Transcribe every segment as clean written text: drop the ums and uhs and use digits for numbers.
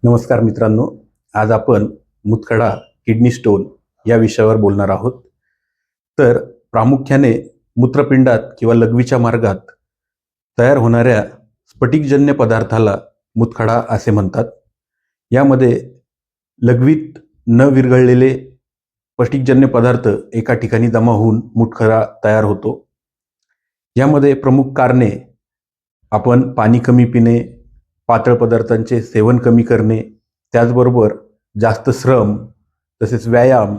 नमस्कार मित्रांनो, आज आपण मुतखडा, किडनी स्टोन या विषयावर बोलणार आहोत. तर प्रामुख्याने मूत्रपिंडात किंवा लघवीच्या मार्गात तयार होणाऱ्या स्फटिकजन्य पदार्थाला मुतखडा असे म्हणतात. यामध्ये लघवीत न विरघळलेले स्फटिकजन्य पदार्थ एका ठिकाणी जमा होऊन मुतखडा तयार होतो. यामध्ये प्रमुख कारणे आपण पाणी कमी पिणे, पातळ पदार्थांचे सेवन कमी करणे, त्याचबरोबर जास्त श्रम, तसेच व्यायाम,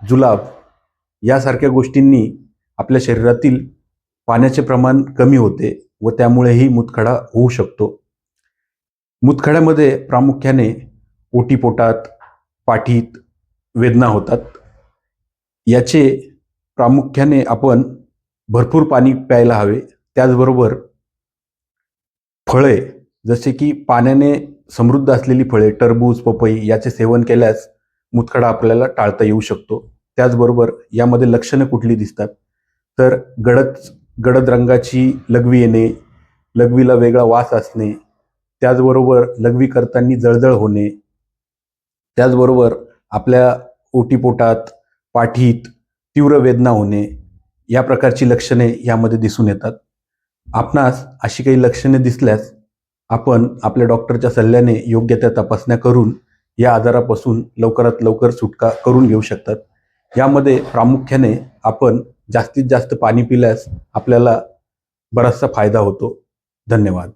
जुलाब यासारख्या गोष्टींनी आपल्या शरीरातील पाण्याचे प्रमाण कमी होते व त्यामुळेही मुतखडा होऊ शकतो. मुतखड्यामध्ये प्रामुख्याने ओटीपोटात, पाठीत वेदना होतात. याचे प्रामुख्याने आपण भरपूर पाणी प्यायला हवे. त्याचबरोबर फळे जसे की पाण्याने समृद्ध असलेली फळे, टरबूज, पपई याचे सेवन केल्यास मुतखडा आपल्याला टाळता येऊ शकतो. त्याचबरोबर यामध्ये लक्षणं कुठली दिसतात तर गडद रंगाची लघवी येणे, लघवीला वेगळा वास असणे, त्याचबरोबर लघवी करताना जळजळ होणे, त्याचबरोबर आपल्या ओटीपोटात, पाठीत तीव्र वेदना होणे, या प्रकारची लक्षणे यामध्ये दिसून येतात. आपणास अशी काही लक्षणे दिसल्यास आपण आपल्या डॉक्टरच्या सल्ल्याने योग्य त्या तपासण्या करून या आजारापासून लवकरात लवकर सुटका करून घेऊ शकतात. यामध्ये प्रामुख्याने आपण जास्तीत जास्त पाणी पिल्यास आपल्याला बराचसा फायदा होतो. धन्यवाद.